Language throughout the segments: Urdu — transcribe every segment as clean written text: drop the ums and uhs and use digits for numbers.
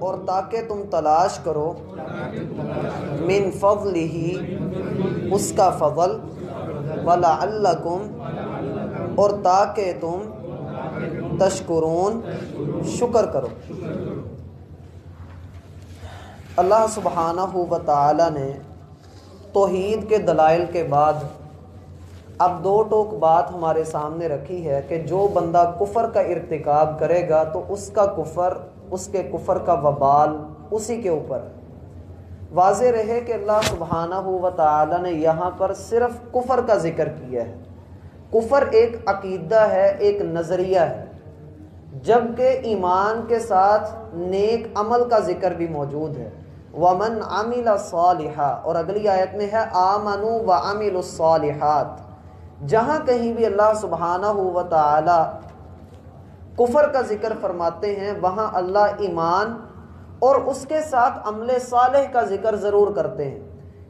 اور تاکہ تم تلاش کرو من فضلہ اس کا فضل، وَلَعَلَّكُمْ اور تاکہ تم تشکرون شکر کرو۔ اللہ سبحانہ و تعالی نے توحید کے دلائل کے بعد اب دو ٹوک بات ہمارے سامنے رکھی ہے کہ جو بندہ کفر کا ارتکاب کرے گا تو اس کے کفر کا وبال اسی کے اوپر۔ واضح رہے کہ اللہ سبحانہ و تعالی نے یہاں پر صرف کفر کا ذکر کیا ہے۔ کفر ایک عقیدہ ہے، ایک نظریہ ہے، جبکہ ایمان کے ساتھ نیک عمل کا ذکر بھی موجود ہے۔ وَمَنْ عَمِلَ صَالِحًا اور اگلی آیت میں ہے آمنوا وَعَمِلُوا الصَّالِحَاتِ۔ جہاں کہیں بھی اللہ سبحانہ و تعالی کفر کا ذکر فرماتے ہیں وہاں اللہ ایمان اور اس کے ساتھ عمل صالح کا ذکر ضرور کرتے ہیں۔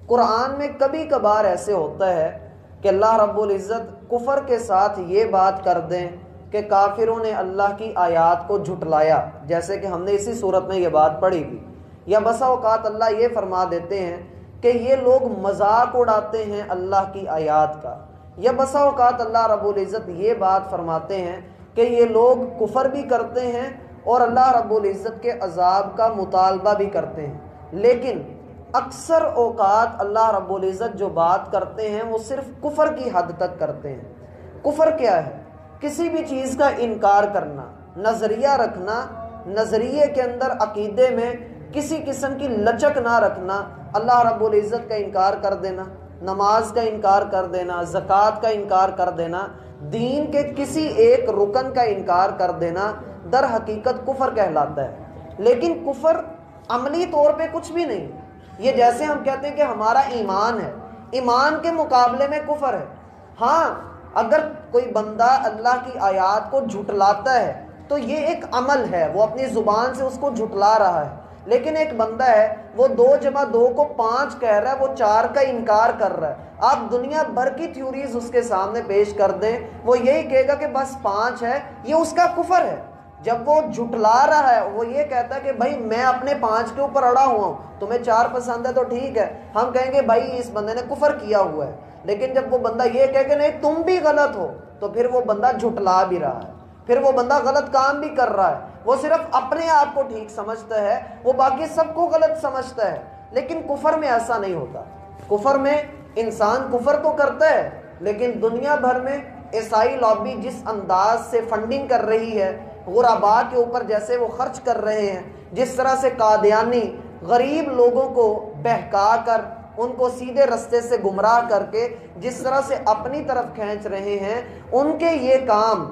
قرآن میں کبھی کبھار ایسے ہوتا ہے کہ اللہ رب العزت کفر کے ساتھ یہ بات کر دیں کہ کافروں نے اللہ کی آیات کو جھٹلایا، جیسے کہ ہم نے اسی صورت میں یہ بات پڑھی تھی۔ یا بسا اوقات اللہ یہ فرما دیتے ہیں کہ یہ لوگ مذاق اڑاتے ہیں اللہ کی آیات کا، یا بسا اوقات اللہ رب العزت یہ بات فرماتے ہیں کہ یہ لوگ کفر بھی کرتے ہیں اور اللہ رب العزت کے عذاب کا مطالبہ بھی کرتے ہیں۔ لیکن اکثر اوقات اللہ رب العزت جو بات کرتے ہیں وہ صرف کفر کی حد تک کرتے ہیں۔ کفر کیا ہے؟ کسی بھی چیز کا انکار کرنا، نظریہ رکھنا، نظریے کے اندر عقیدے میں کسی قسم کی لچک نہ رکھنا، اللہ رب العزت کا انکار کر دینا، نماز کا انکار کر دینا، زکوٰۃ کا انکار کر دینا، دین کے کسی ایک رکن کا انکار کر دینا در حقیقت کفر کہلاتا ہے۔ لیکن کفر عملی طور پہ کچھ بھی نہیں۔ یہ جیسے ہم کہتے ہیں کہ ہمارا ایمان ہے، ایمان کے مقابلے میں کفر ہے۔ ہاں، اگر کوئی بندہ اللہ کی آیات کو جھٹلاتا ہے تو یہ ایک عمل ہے، وہ اپنی زبان سے اس کو جھٹلا رہا ہے۔ لیکن ایک بندہ ہے وہ 2 + 2 = 5 کہہ رہا ہے، وہ 4 کا انکار کر رہا ہے، آپ دنیا بھر کی تھیوریز اس کے سامنے پیش کر دیں وہ یہی کہے گا کہ بس 5 ہے، یہ اس کا کفر ہے۔ جب وہ جھٹلا رہا ہے وہ یہ کہتا ہے کہ بھائی میں اپنے 5 کے اوپر اڑا ہوا ہوں، تمہیں 4 پسند ہے تو ٹھیک ہے، ہم کہیں گے بھائی اس بندے نے کفر کیا ہوا ہے۔ لیکن جب وہ بندہ یہ کہے کہ نہیں تم بھی غلط ہو تو پھر وہ بندہ جھٹلا بھی رہا ہے، پھر وہ بندہ غلط کام بھی کر رہا ہے۔ وہ صرف اپنے آپ کو ٹھیک سمجھتا ہے، وہ باقی سب کو غلط سمجھتا ہے۔ لیکن کفر میں ایسا نہیں ہوتا۔ کفر میں انسان کفر تو کرتا ہے، لیکن دنیا بھر میں عیسائی لابی جس انداز سے فنڈنگ کر رہی ہے، غرباء کے اوپر جیسے وہ خرچ کر رہے ہیں، جس طرح سے قادیانی غریب لوگوں کو بہکا کر ان کو سیدھے رستے سے گمراہ کر کے جس طرح سے اپنی طرف کھینچ رہے ہیں، ان کے یہ کام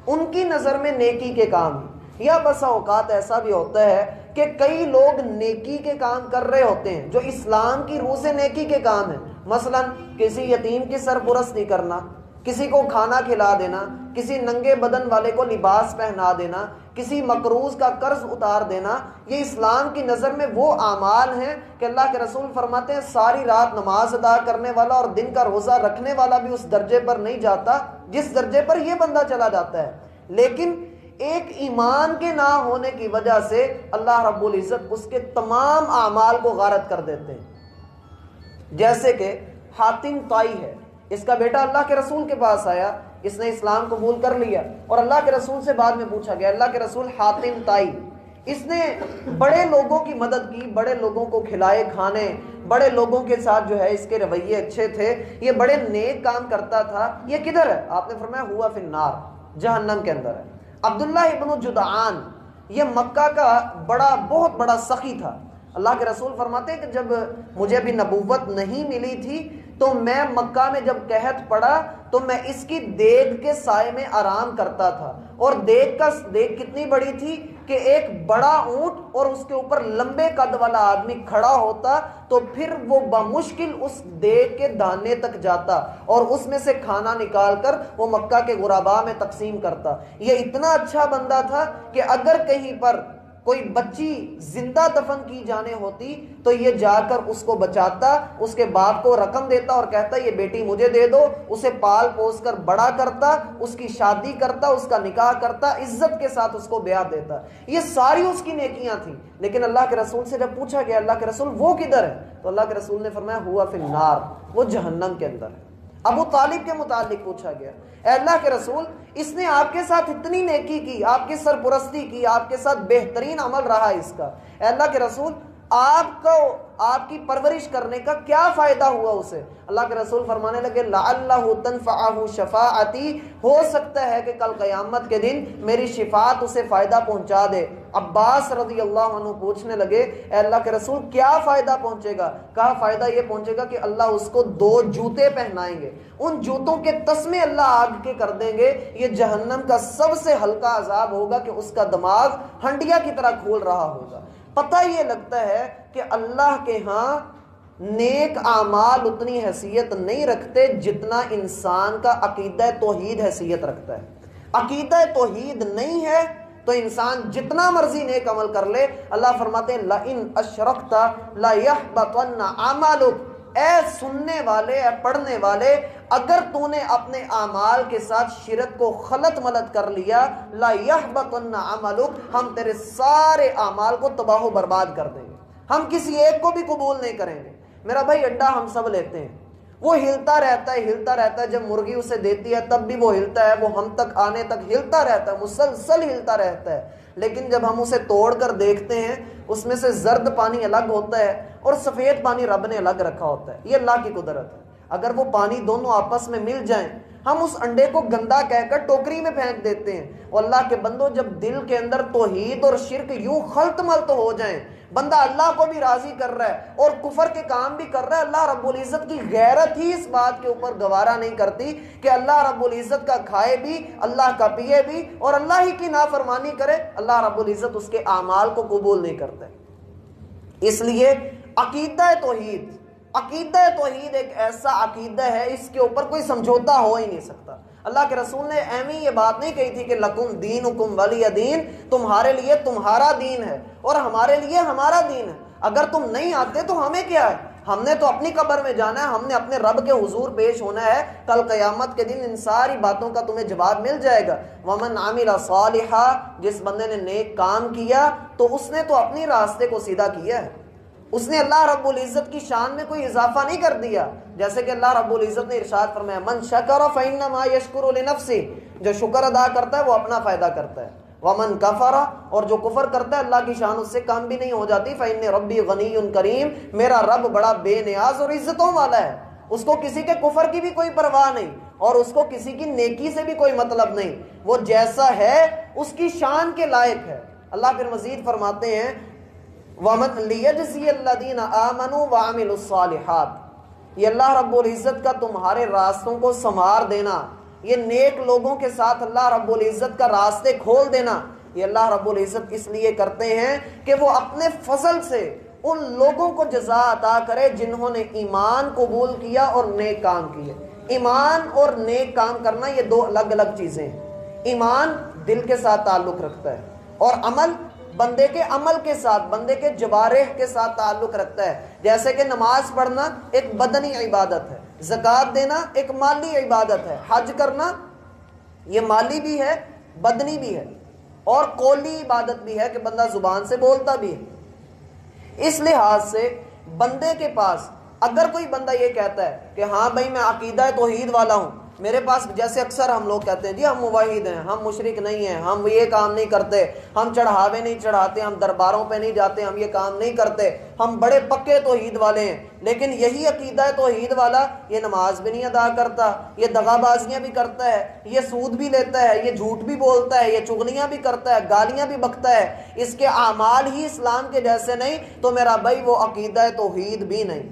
ان کی نظر میں نیکی کے کام ہیں۔ یا بسا اوقات ایسا بھی ہوتا ہے کہ کئی لوگ نیکی کے کام کر رہے ہوتے ہیں جو اسلام کی روح سے نیکی کے کام ہیں۔ مثلا کسی یتیم کی سرپرستی کرنا، کسی کو کھانا کھلا دینا، کسی ننگے بدن والے کو لباس پہنا دینا، کسی مقروض کا قرض اتار دینا، یہ اسلام کی نظر میں وہ اعمال ہیں کہ اللہ کے رسول فرماتے ہیں ساری رات نماز ادا کرنے والا اور دن کا روزہ رکھنے والا بھی اس درجے پر نہیں جاتا جس درجے پر یہ بندہ چلا جاتا ہے۔ لیکن ایک ایمان کے نہ ہونے کی وجہ سے اللہ رب العزت اس کے تمام اعمال کو غارت کر دیتے ہیں۔ جیسے کہ حاتم طائی ہے، اس کا بیٹا اللہ کے رسول کے پاس آیا، اس نے اسلام قبول کر لیا اور اللہ کے رسول سے بعد میں پوچھا گیا اللہ کے رسول حاتم طائی، اس نے بڑے لوگوں کی مدد کی، بڑے لوگوں کو کھلائے کھانے، بڑے لوگوں کے ساتھ جو ہے اس کے رویے اچھے تھے، یہ بڑے نیک کام کرتا تھا، یہ کدھر ہے؟ آپ نے فرمایا ہوا فی النار، جہنم کے اندر ہے۔ عبداللہ ابن جدعان یہ مکہ کا بہت بڑا سخی تھا۔ اللہ کے رسول فرماتے ہیں کہ جب مجھے بھی نبوت نہیں ملی تھی تو میں مکہ میں جب قحط پڑا تو میں اس کی دیگ کے سائے میں آرام کرتا تھا، اور دیگ کتنی بڑی تھی کہ ایک بڑا اونٹ اور اس کے اوپر لمبے قد والا آدمی کھڑا ہوتا تو پھر وہ بمشکل اس دیگ کے دانے تک جاتا اور اس میں سے کھانا نکال کر وہ مکہ کے غرباء میں تقسیم کرتا۔ یہ اتنا اچھا بندہ تھا کہ اگر کہیں پر کوئی بچی زندہ دفن کی جانے ہوتی تو یہ جا کر اس کو بچاتا، اس کے باپ کو رقم دیتا اور کہتا یہ بیٹی مجھے دے دو، اسے پال پوس کر بڑا کرتا، اس کی شادی کرتا، اس کا نکاح کرتا، عزت کے ساتھ اس کو بیعت دیتا. یہ ساری اس کی نیکیاں تھیں. لیکن اللہ کے رسول سے جب پوچھا گیا اللہ کے رسول وہ کدھر ہے، تو اللہ کے رسول نے فرمایا ہوا فی النار، وہ جہنم کے اندر ہے. ابو طالب کے متعلق پوچھا گیا، اے اللہ کے رسول اس نے آپ کے ساتھ اتنی نیکی کی، آپ کی سرپرستی کی، آپ کے ساتھ بہترین عمل رہا اس کا، اے اللہ کے رسول آپ کو آپ کی پرورش کرنے کا کیا فائدہ ہوا اسے؟ اللہ کے رسول فرمانے لگے لعلہ تنفعہ شفاعتی، ہو سکتا ہے کہ کل قیامت کے دن میری شفاعت اسے فائدہ پہنچا دے. عباس رضی اللہ عنہ پوچھنے لگے اے اللہ کے رسول کیا فائدہ پہنچے گا؟ کہا فائدہ یہ پہنچے گا کہ اللہ اس کو 2 جوتے پہنائیں گے، ان جوتوں کے تسمے اللہ آگ کے کر دیں گے. یہ جہنم کا سب سے ہلکا عذاب ہوگا کہ اس کا دماغ ہنڈیا کی طرح کھول رہا ہوگا. پتہ یہ لگتا ہے کہ اللہ کے ہاں نیک اعمال اتنی حیثیت نہیں رکھتے جتنا انسان کا عقیدہ توحید حیثیت رکھتا ہے. عقیدہ توحید نہیں ہے تو انسان جتنا مرضی نیک عمل کر لے. اللہ فرماتے ہیں لئن اشرکت لیحبطن عملک، اے سننے والے، اے پڑھنے والے، اگر تو نے اپنے اعمال کے ساتھ شرک کو خلط ملط کر لیا، لیحبطن عملک، ہم تیرے سارے اعمال کو تباہ و برباد کر دیں گے. ہم کسی ایک کو بھی قبول نہیں کریں گے. میرا بھائی انڈا ہم سب لیتے ہیں، وہ ہلتا رہتا ہے، جب مرغی اسے دیتی ہے تب بھی وہ ہلتا ہے، وہ ہم تک آنے تک ہلتا رہتا ہے، مسلسل ہلتا رہتا ہے. لیکن جب ہم اسے توڑ کر دیکھتے ہیں اس میں سے زرد پانی الگ ہوتا ہے اور سفید پانی رب نے الگ رکھا ہوتا ہے. یہ اللہ کی قدرت ہے. اگر وہ پانی دونوں آپس میں مل جائیں، ہم اس انڈے کو گندا کہہ کر ٹوکری میں پھینک دیتے ہیں. اور اللہ کے بندوں جب دل کے اندر توحید اور شرک یوں خلط ملط ہو جائیں، بندہ اللہ کو بھی راضی کر رہا ہے اور کفر کے کام بھی کر رہا ہے، اللہ رب العزت کی غیرت ہی اس بات کے اوپر گوارا نہیں کرتی کہ اللہ رب العزت کا کھائے بھی، اللہ کا پیے بھی اور اللہ ہی کی نافرمانی کرے. اللہ رب العزت اس کے اعمال کو قبول نہیں کرتا. اس لیے عقیدہ توحید ایک ایسا عقیدہ ہے اس کے اوپر کوئی سمجھوتا ہو ہی نہیں سکتا. اللہ کے رسول نے ایویں یہ بات نہیں کہی تھی کہ لکم دینکم ولی دین، تمہارے لیے تمہارا دین ہے اور ہمارے لیے ہمارا دین ہے. اگر تم نہیں آتے تو ہمیں کیا ہے؟ ہم نے تو اپنی قبر میں جانا ہے، ہم نے اپنے رب کے حضور پیش ہونا ہے. کل قیامت کے دن ان ساری باتوں کا تمہیں جواب مل جائے گا. ومن عمل صالحا، جس بندے نے نیک کام کیا تو اس نے تو اپنی راستے کو سیدھا کیا ہے، اس نے اللہ رب العزت کی شان میں کوئی اضافہ نہیں کر دیا. جیسے کہ اللہ رب العزت نے ارشاد فرمایا من شکر فإنما يشکر لنفسه، جو شکر ادا کرتا ہے وہ اپنا فائدہ کرتا ہے. ومن کفر، اور جو کفر کرتا ہے اللہ کی شان اس سے کم بھی نہیں ہو جاتی. فإن ربی غنی کریم، میرا رب بڑا بے نیاز اور عزتوں والا ہے. اس کو کسی کے کفر کی بھی کوئی پرواہ نہیں اور اس کو کسی کی نیکی سے بھی کوئی مطلب نہیں. وہ جیسا ہے اس کی شان کے لائق ہے. اللہ پھر مزید فرماتے ہیں وَمَنْ لِيَجْزِيَ الَّذِينَ آمَنُوا وَعَمِلُوا الصَّالِحَاتِ، یہ اللہ رب العزت کا تمہارے راستوں کو سنوار دینا، یہ نیک لوگوں کے ساتھ اللہ رب العزت کا راستے کھول دینا، یہ اللہ رب العزت اس لیے کرتے ہیں کہ وہ اپنے فضل سے ان لوگوں کو جزا عطا کرے جنہوں نے ایمان قبول کیا اور نیک کام کیے. ایمان اور نیک کام کرنا یہ 2 الگ الگ چیزیں ہیں. ایمان دل کے ساتھ تعلق رکھتا ہے اور عمل بندے کے عمل کے ساتھ، بندے کے جوارح کے ساتھ تعلق رکھتا ہے. جیسے کہ نماز پڑھنا ایک بدنی عبادت ہے، زکوٰۃ دینا ایک مالی عبادت ہے، حج کرنا یہ مالی بھی ہے، بدنی بھی ہے اور قولی عبادت بھی ہے کہ بندہ زبان سے بولتا بھی ہے. اس لحاظ سے بندے کے پاس اگر کوئی بندہ یہ کہتا ہے کہ ہاں بھائی میں عقیدہ توحید والا ہوں، میرے پاس جیسے اکثر ہم لوگ کہتے ہیں جی ہم موحد ہیں، ہم مشرک نہیں ہیں، ہم یہ کام نہیں کرتے، ہم چڑھاوے نہیں چڑھاتے، ہم درباروں پہ نہیں جاتے، ہم یہ کام نہیں کرتے، ہم بڑے پکے توحید والے ہیں. لیکن یہی عقیدہ توحید والا یہ نماز بھی نہیں ادا کرتا، یہ دغا بازیاں بھی کرتا ہے، یہ سود بھی لیتا ہے، یہ جھوٹ بھی بولتا ہے، یہ چغلیاں بھی کرتا ہے، گالیاں بھی بکتا ہے، اس کے اعمال ہی اسلام کے جیسے نہیں، تو میرا بھائی وہ عقیدہ توحید بھی نہیں.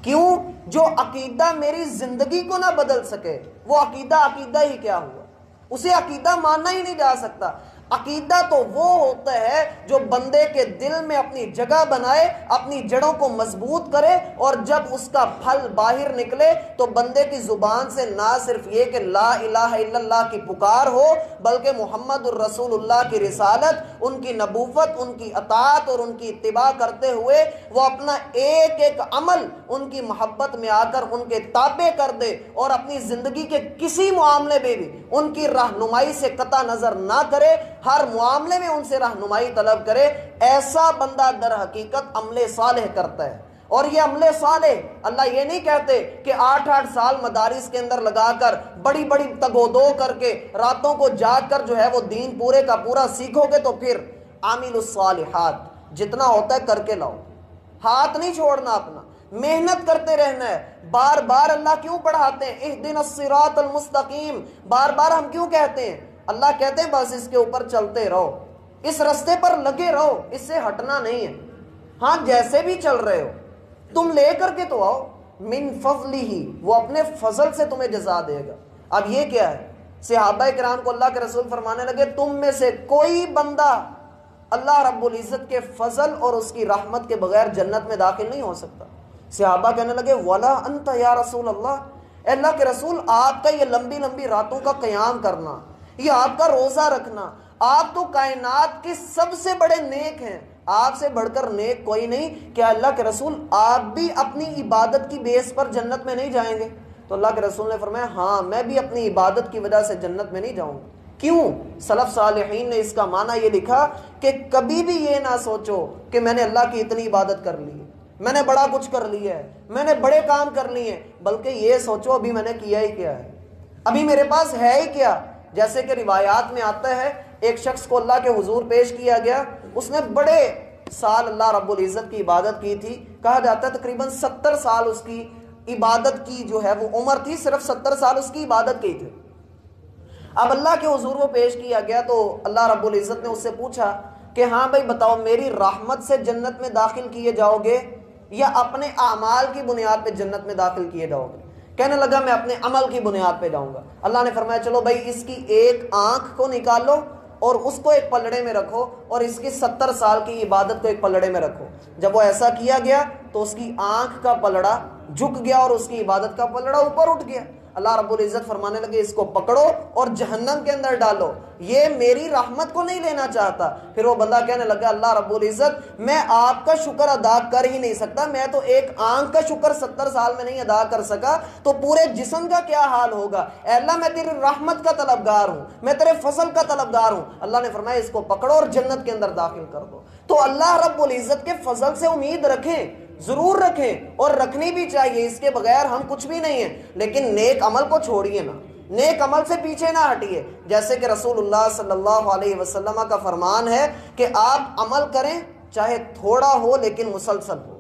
کیوں؟ جو عقیدہ میری زندگی کو نہ بدل سکے وہ عقیدہ ہی کیا ہوا؟ اسے عقیدہ ماننا ہی نہیں جا سکتا. عقیدہ تو وہ ہوتا ہے جو بندے کے دل میں اپنی جگہ بنائے، اپنی جڑوں کو مضبوط کرے، اور جب اس کا پھل باہر نکلے تو بندے کی زبان سے نہ صرف یہ کہ لا الہ الا اللہ کی پکار ہو، بلکہ محمد الرسول اللہ کی رسالت، ان کی نبوت، ان کی اطاعت اور ان کی اتباع کرتے ہوئے وہ اپنا ایک ایک عمل ان کی محبت میں آ کر ان کے تابع کر دے، اور اپنی زندگی کے کسی معاملے میں بھی ان کی رہنمائی سے قطع نظر نہ کرے، ہر معاملے میں ان سے رہنمائی طلب کرے۔ ایسا بندہ در حقیقت عمل صالح کرتا ہے۔ اور یہ عمل صالح اللہ یہ نہیں کہتے کہ 8 سال مدارس کے اندر لگا کر بڑی بڑی تگ و دو کر کے راتوں کو جاگ کر جو ہے وہ دین پورے کا پورا سیکھو گے تو پھر عامل الصالحات جتنا ہوتا ہے کر کے لاؤ، ہاتھ نہیں چھوڑنا اپنا، محنت کرتے رہنا ہے۔ بار بار اللہ کیوں پڑھاتے ہیں اہدنا الصراط المستقیم؟ بار بار ہم کیوں کہتے ہیں؟ اللہ کہتے ہیں بس اس کے اوپر چلتے رہو، اس رستے پر لگے رہو، اس سے ہٹنا نہیں ہے۔ ہاں جیسے بھی چل رہے ہو تم لے کر کے تو آؤ، من فضلہ، وہ اپنے فضل سے تمہیں جزا دے گا۔ اب یہ کیا ہے؟ صحابہ کرام کو اللہ کے رسول فرمانے لگے تم میں سے کوئی بندہ اللہ رب العزت کے فضل اور اس کی رحمت کے بغیر جنت میں داخل نہیں ہو سکتا۔ صحابہ کہنے لگے ولا انت یا رسول اللہ، اے اللہ کے رسول آپ کا یہ لمبی لمبی راتوں کا قیام کرنا، یہ آپ کا روزہ رکھنا، آپ تو کائنات کے سب سے بڑے نیک ہیں، آپ سے بڑھ کر نیک کوئی نہیں، کیا اللہ کے رسول آپ بھی اپنی عبادت کی بیس پر جنت میں نہیں جائیں گے؟ تو اللہ کے رسول نے فرمایا ہاں میں بھی اپنی عبادت کی وجہ سے جنت میں نہیں جاؤں گا۔ کیوں؟ سلف صالحین نے اس کا معنی یہ لکھا کہ کبھی بھی یہ نہ سوچو کہ میں نے اللہ کی اتنی عبادت کر لی ہے، میں نے بڑا کچھ کر لیا ہے، میں نے بڑے کام کر لیے ہیں، بلکہ یہ سوچو ابھی میں نے کیا ہی کیا ہے، ابھی میرے پاس ہے ہی کیا۔ جیسے کہ روایات میں آتا ہے ایک شخص کو اللہ کے حضور پیش کیا گیا، اس نے بڑے سال اللہ رب العزت کی عبادت کی تھی، کہا جاتا ہے تقریباً 70 سال اس کی عبادت کی جو ہے وہ عمر تھی، صرف 70 سال اس کی عبادت کی تھی۔ اب اللہ کے حضور وہ پیش کیا گیا تو اللہ رب العزت نے اس سے پوچھا کہ ہاں بھائی بتاؤ میری رحمت سے جنت میں داخل کیے جاؤ گے یا اپنے اعمال کی بنیاد پہ جنت میں داخل کیے جاؤ گے؟ کہنے لگا میں اپنے عمل کی بنیاد پہ جاؤں گا۔ اللہ نے فرمایا چلو بھائی اس کی ایک آنکھ کو نکالو اور اس کو ایک پلڑے میں رکھو، اور اس کی 70 سال کی عبادت کو ایک پلڑے میں رکھو۔ جب وہ ایسا کیا گیا تو اس کی آنکھ کا پلڑا جھک گیا اور اس کی عبادت کا پلڑا اوپر اٹھ گیا۔ اللہ رب العزت فرمانے لگے اس کو پکڑو اور جہنم کے اندر ڈالو، یہ میری رحمت کو نہیں لینا چاہتا۔ پھر وہ بندہ کہنے لگا اللہ رب العزت میں آپ کا شکر ادا کر ہی نہیں سکتا، میں تو ایک آنکھ کا شکر 70 سال میں نہیں ادا کر سکا، تو پورے جسم کا کیا حال ہوگا؟ اے اللہ میں تیری رحمت کا طلبگار ہوں، میں تیرے فضل کا طلبگار ہوں۔ اللہ نے فرمایا اس کو پکڑو اور جنت کے اندر داخل کر دو۔ تو اللہ رب العزت کے فضل سے امید رکھیں، ضرور رکھیں، اور رکھنی بھی چاہیے، اس کے بغیر ہم کچھ بھی نہیں ہیں، لیکن نیک عمل کو چھوڑیے نہ، نیک عمل سے پیچھے نہ ہٹیے۔ جیسے کہ رسول اللہ صلی اللہ علیہ وسلم کا فرمان ہے کہ آپ عمل کریں چاہے تھوڑا ہو لیکن مسلسل ہو،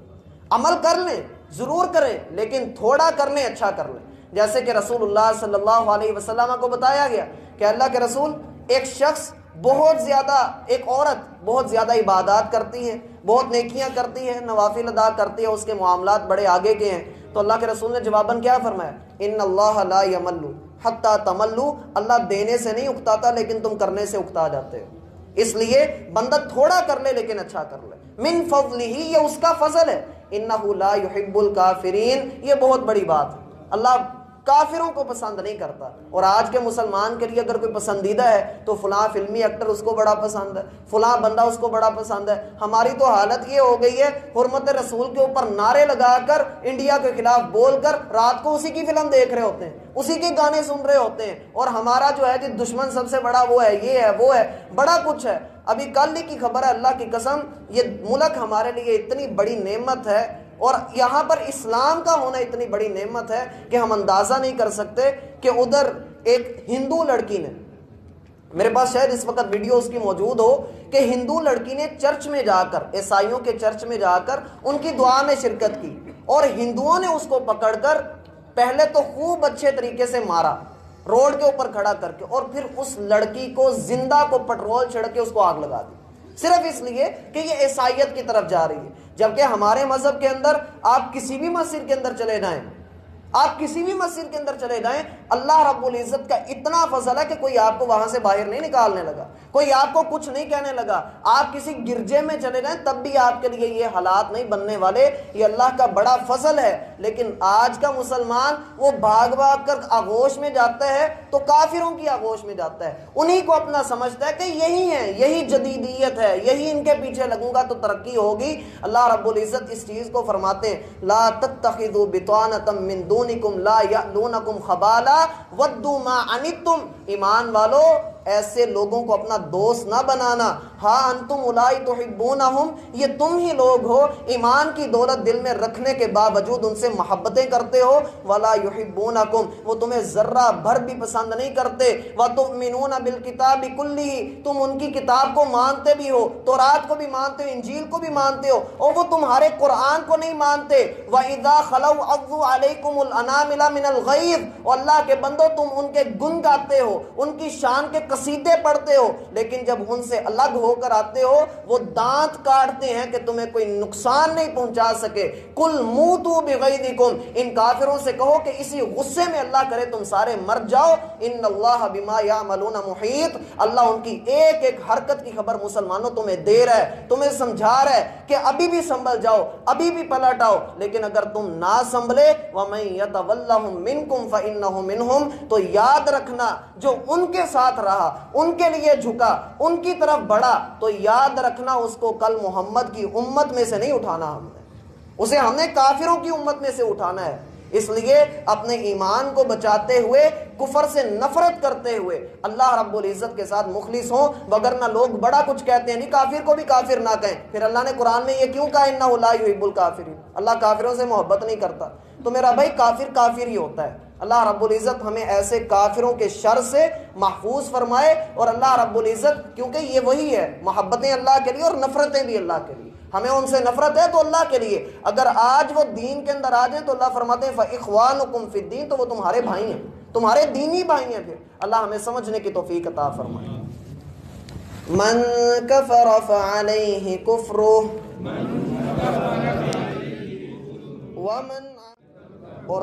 عمل کر لیں ضرور کریں لیکن تھوڑا کر لیں، اچھا کر لیں۔ جیسے کہ رسول اللہ صلی اللہ علیہ وسلم کو بتایا گیا کہ اللہ کے رسول ایک شخص بہت زیادہ، ایک عورت بہت زیادہ عبادات کرتی ہے، بہت نیکیاں کرتی ہے، نوافل ادا کرتی ہے، اس کے معاملات بڑے آگے کے ہیں، تو اللہ کے رسول نے جواباً کیا فرمایا؟ ان اللہ لا یمل حتی تملو، اللہ دینے سے نہیں اکتاتا لیکن تم کرنے سے اکتا جاتے ہو۔ اس لیے بندہ تھوڑا کر لے لیکن اچھا کر لے، من فضلہ، یہ اس کا فضل ہے، انہ لا یحب الکافرین، یہ بہت بڑی بات ہے، اللہ کافروں کو پسند نہیں کرتا۔ اور آج کے مسلمان کے لیے اگر کوئی پسندیدہ ہے تو فلاں فلمی ایکٹر اس کو بڑا پسند ہے، فلاں بندہ اس کو بڑا پسند ہے۔ ہماری تو حالت یہ ہو گئی ہے حرمت رسول کے اوپر نعرے لگا کر، انڈیا کے خلاف بول کر رات کو اسی کی فلم دیکھ رہے ہوتے ہیں، اسی کے گانے سن رہے ہوتے ہیں، اور ہمارا جو ہے جی دشمن سب سے بڑا وہ ہے، یہ ہے وہ ہے، بڑا کچھ ہے۔ ابھی کل ہی کی خبر ہے، اللہ کی قسم یہ ملک ہمارے لیے اتنی بڑی نعمت ہے اور یہاں پر اسلام کا ہونا اتنی بڑی نعمت ہے کہ ہم اندازہ نہیں کر سکتے کہ ادھر ایک ہندو لڑکی نے، میرے پاس شاید اس وقت ویڈیو اس کی موجود ہو، کہ ہندو لڑکی نے چرچ میں جا کر، عیسائیوں کے چرچ میں جا کر ان کی دعا میں شرکت کی، اور ہندوؤں نے اس کو پکڑ کر پہلے تو خوب اچھے طریقے سے مارا روڈ کے اوپر کھڑا کر کے، اور پھر اس لڑکی کو زندہ کو پٹرول چھڑک کے اس کو آگ لگا دی، صرف اس لیے کہ یہ عیسائیت کی طرف جا رہی ہے۔ جبکہ ہمارے مذہب کے اندر آپ کسی بھی مسجد کے اندر چلے جائیں، آپ کسی بھی مسجد کے اندر چلے جائیں، اللہ رب العزت کا اتنا فضل ہے کہ کوئی آپ کو وہاں سے باہر نہیں نکالنے لگا، کوئی آپ کو کچھ نہیں کہنے لگا۔ آپ کسی گرجے میں چلے جائیں تب بھی آپ کے لیے یہ حالات نہیں بننے والے، یہ اللہ کا بڑا فضل ہے۔ لیکن آج کا مسلمان وہ بھاگ بھاگ کر آغوش میں جاتا ہے تو کافروں کی آغوش میں جاتا ہے، انہی کو اپنا سمجھتا ہے کہ یہی ہے، یہی جدیدیت ہے، یہی ان کے پیچھے لگوں گا تو ترقی ہوگی۔ اللہ رب العزت اس چیز کو فرماتے ہیں لا تتخذوا بطانة من دونکم لا یألونکم خبالا ودوا ما عنتم، ایمان والو ایسے لوگوں کو اپنا دوست نہ بنانا۔ ہاں انتم اولائی تحبونہم، یہ تم ہی لوگ ہو ایمان کی دولت دل میں رکھنے کے باوجود ان سے محبتیں کرتے ہو، ولا یحبونکم، وہ تمہیں ذرہ بھر بھی پسند نہیں کرتے، وتؤمنون بالکتاب کلہ، تم ان کی کتاب کو مانتے بھی ہو، تورات کو بھی مانتے ہو، انجیل کو بھی مانتے ہو، اور وہ تمہارے قرآن کو نہیں مانتے۔ وَإِذَا خَلَوْا عَضُّوا عَلَيْكُمُ الْأَنَامِلَ مِنَ الْغَيْظِ، اور اللہ کے بندو تم ان کے گن گاتے ہو، ان کی شان کے قصیدے پڑھتے ہو، لیکن جب ان سے الگ ہو کر آتے ہو وہ دانت کاٹتے ہیں کہ تمہیں کوئی نقصان نہیں پہنچا سکے۔ قُلْ مُوتُوا بِغَيْظِكُمْ، ان کافروں سے کہو کہ اسی غصے میں اللہ کرے تم سارے مر جاؤ۔ ان اللہ بما یعملون محیط، اللہ ان کی ایک ایک حرکت کی خبر مسلمانوں تمہیں دے رہا ہے، تمہیں سمجھا رہا ہے کہ ابھی بھی سنبھل جاؤ، ابھی بھی پلٹ آؤ۔ لیکن اگر تم نہ سنبھلے وَمَن يَتَوَلَّهُم مِّنكُمْ فَإِنَّهُ مِنْهُمْ، تو یاد رکھنا جو ان کے ساتھ رہا، ان کے لیے جھکا، ان کی طرف بڑھا، تو یاد رکھنا اس کو کل محمد کی امت میں سے نہیں اٹھانا، ہم نے اسے ہم نے کافروں کی امت میں سے اٹھانا ہے۔ اس لیے اپنے ایمان کو بچاتے ہوئے، کفر سے نفرت کرتے ہوئے اللہ رب العزت کے ساتھ مخلص ہوں، وگرنہ لوگ بڑا کچھ کہتے ہیں، نہیں کافر کو بھی کافر نہ کہیں، پھر اللہ نے قرآن میں یہ کیوں کہا انہ لا یحب الکافرین، اللہ کافروں سے محبت نہیں کرتا۔ تو میرا بھائی کافر کافر ہی ہوتا ہے۔ اللہ رب العزت ہمیں ایسے کافروں کے شر سے محفوظ فرمائے، اور اللہ رب العزت کیونکہ یہ وہی ہے، محبتیں اللہ کے لیے اور نفرتیں بھی اللہ کے لیے، ہمیں ان سے نفرت ہے تو اللہ کے لیے، اگر آج وہ دین کے اندر آ جائیں تو اللہ فرماتے ہیں فَإِخْوَانُكُمْ فِي الدِّينِ، تو وہ تمہارے بھائی ہیں، تمہارے دینی بھائی ہیں۔ پھر اللہ ہمیں سمجھنے کی توفیق عطا فرمائے۔ من کفر فعلیہ کفرہ ومن، اور